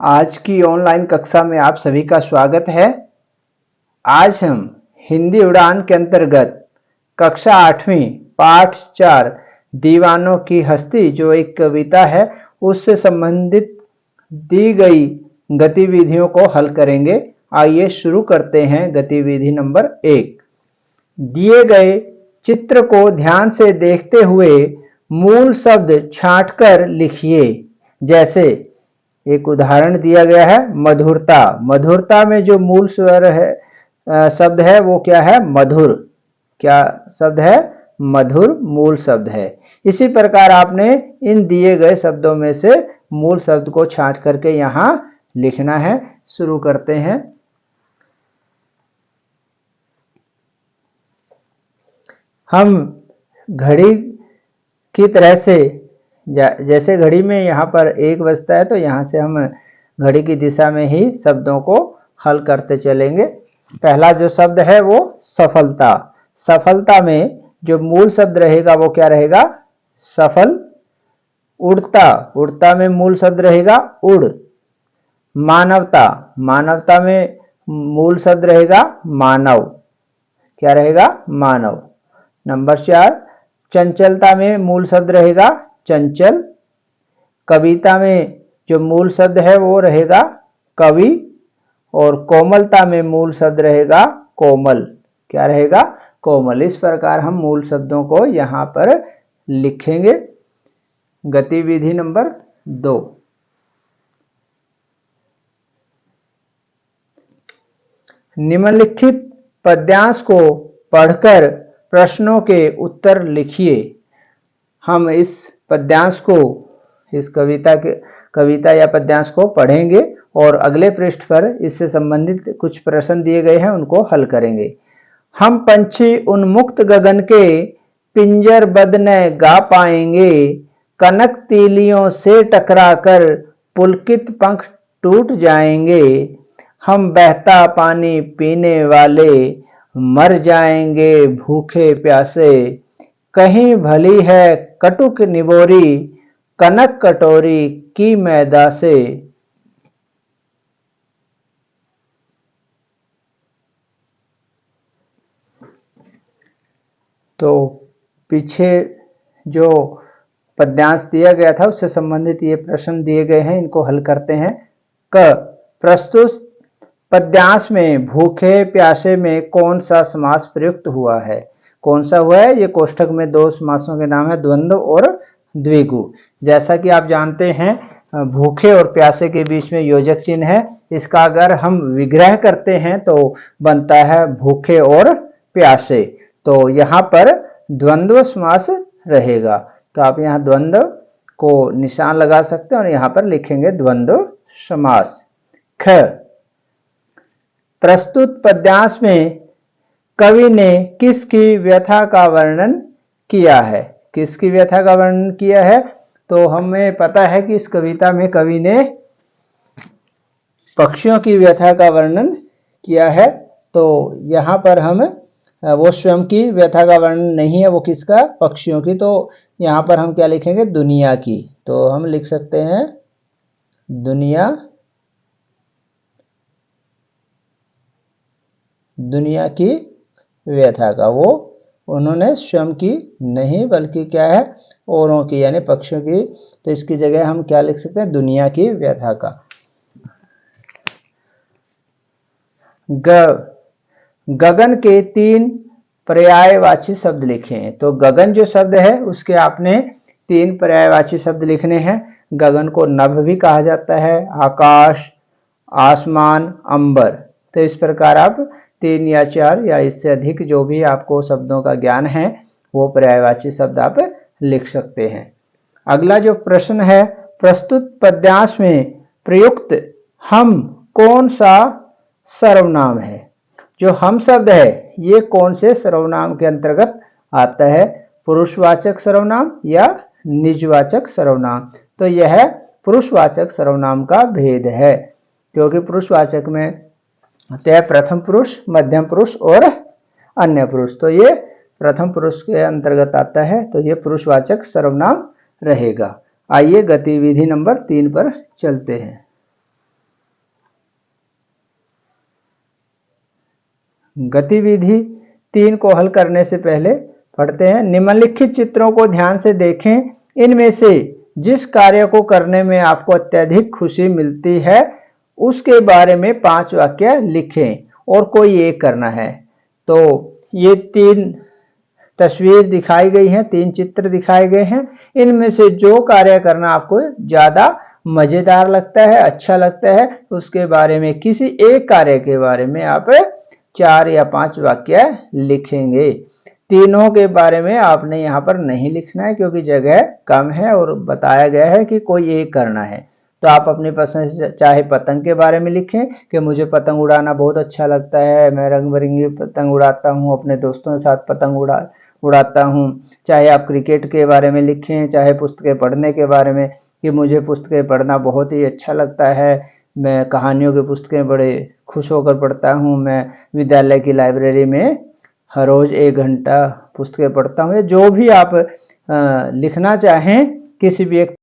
आज की ऑनलाइन कक्षा में आप सभी का स्वागत है। आज हम हिंदी उड़ान के अंतर्गत कक्षा 8वीं पाठ 4 दीवानों की हस्ती जो एक कविता है उससे संबंधित दी गई गतिविधियों को हल करेंगे। आइए शुरू करते हैं। गतिविधि नंबर 1। दिए गए चित्र को ध्यान से देखते हुए मूल शब्द छांटकर लिखिए। जैसे एक उदाहरण दिया गया है मधुरता। मधुरता में जो मूल स्वर है शब्द है वो क्या है? मधुर। क्या शब्द है? मधुर मूल शब्द है। इसी प्रकार आपने इन दिए गए शब्दों में से मूल शब्द को छांट करके यहाँ लिखना है। शुरू करते हैं। हम घड़ी की तरह से जैसे घड़ी में यहाँ पर 1 बजता है तो यहाँ से हम घड़ी की दिशा में ही शब्दों को हल करते चलेंगे। पहला जो शब्द है वो सफलता। सफलता में जो मूल शब्द रहेगा वो क्या रहेगा? सफल। उड़ता। उड़ता में मूल शब्द रहेगा उड़। मानवता। मानवता में मूल शब्द रहेगा मानव। क्या रहेगा? मानव। नंबर 4 चंचलता में मूल शब्द रहेगा चंचल। कविता में जो मूल शब्द है वो रहेगा कवि। और कोमलता में मूल शब्द रहेगा कोमल। क्या रहेगा? कोमल। इस प्रकार हम मूल शब्दों को यहाँ पर लिखेंगे। गतिविधि नंबर 2। निम्नलिखित पद्यांश को पढ़कर प्रश्नों के उत्तर लिखिए। हम इस पद्यांश को, इस कविता या पद्यांश को पढ़ेंगे और अगले पृष्ठ पर इससे संबंधित कुछ प्रश्न दिए गए हैं उनको हल करेंगे। हम पंछी उन्मुक्त गगन के पिंजरबद्ध न गा पाएंगे, कनक तीलियों से टकराकर पुलकित पंख टूट जाएंगे। हम बहता पानी पीने वाले मर जाएंगे भूखे प्यासे, कहीं भली है कटुक निबोरी कनक कटोरी की मैदा से। तो पीछे जो पद्यांश दिया गया था उससे संबंधित ये प्रश्न दिए गए हैं, इनको हल करते हैं। क प्रस्तुत पद्यांश में भूखे प्यासे में कौन सा समास प्रयुक्त हुआ है? कौन सा हुआ है? ये कोष्ठक में 2 समासों के नाम है द्वंद्व और द्विगु। जैसा कि आप जानते हैं भूखे और प्यासे के बीच में योजक चिन्ह है। इसका अगर हम विग्रह करते हैं तो बनता है भूखे और प्यासे। तो यहाँ पर द्वंद्व समास रहेगा। तो आप यहाँ द्वंद्व को निशान लगा सकते हैं और यहाँ पर लिखेंगे द्वंद्व समास। ख प्रस्तुत पद्यांश में कवि ने किसकी व्यथा का वर्णन किया है? किसकी व्यथा का वर्णन किया है? तो हमें पता है कि इस कविता में कवि ने पक्षियों की व्यथा का वर्णन किया है। तो यहाँ पर हम वो स्वयं की व्यथा का वर्णन नहीं है, वो किसका? पक्षियों की। तो यहाँ पर हम क्या लिखेंगे? दुनिया की। तो हम लिख सकते हैं दुनिया की व्यथा का। वो उन्होंने स्वयं की नहीं बल्कि क्या है? औरों की, यानी पक्षियों की। तो इसकी जगह हम क्या लिख सकते हैं? दुनिया की व्यथा का। गगन के 3 पर्यायवाची शब्द लिखें। तो गगन जो शब्द है उसके आपने 3 पर्यायवाची शब्द लिखने हैं। गगन को नभ भी कहा जाता है, आकाश, आसमान, अंबर। तो इस प्रकार आप 3 या 4 या इससे अधिक जो भी आपको शब्दों का ज्ञान है वो पर्यायवाची शब्द आप लिख सकते हैं। अगला जो प्रश्न है, प्रस्तुत पद्यांश में प्रयुक्त हम कौन सा सर्वनाम है? जो हम शब्द है ये कौन से सर्वनाम के अंतर्गत आता है? पुरुषवाचक सर्वनाम या निजवाचक सर्वनाम? तो यह पुरुषवाचक सर्वनाम का भेद है, क्योंकि पुरुषवाचक में प्रथम पुरुष, मध्यम पुरुष और अन्य पुरुष। तो ये प्रथम पुरुष के अंतर्गत आता है, तो ये पुरुषवाचक सर्वनाम रहेगा। आइए गतिविधि नंबर 3 पर चलते हैं। गतिविधि 3 को हल करने से पहले पढ़ते हैं। निम्नलिखित चित्रों को ध्यान से देखें। इनमें से जिस कार्य को करने में आपको अत्यधिक खुशी मिलती है उसके बारे में 5 वाक्य लिखें और कोई एक करना है। तो ये 3 तस्वीर दिखाई गई हैं, 3 चित्र दिखाए गए हैं। इनमें से जो कार्य करना आपको ज़्यादा मज़ेदार लगता है, अच्छा लगता है, उसके बारे में किसी एक कार्य के बारे में आप 4 या 5 वाक्य लिखेंगे। तीनों के बारे में आपने यहाँ पर नहीं लिखना है क्योंकि जगह कम है और बताया गया है कि कोई एक करना है। तो आप अपनी पसंद से चाहे पतंग के बारे में लिखें कि मुझे पतंग उड़ाना बहुत अच्छा लगता है, मैं रंग बिरंगी पतंग उड़ाता हूँ, अपने दोस्तों के साथ पतंग उड़ाता हूँ। चाहे आप क्रिकेट के बारे में लिखें, चाहे पुस्तकें पढ़ने के बारे में कि मुझे पुस्तकें पढ़ना बहुत ही अच्छा लगता है, मैं कहानियों की पुस्तकें बड़े खुश होकर पढ़ता हूँ, मैं विद्यालय की लाइब्रेरी में हर रोज़ 1 घंटा पुस्तकें पढ़ता हूँ। या जो भी आप लिखना चाहें किसी भी एक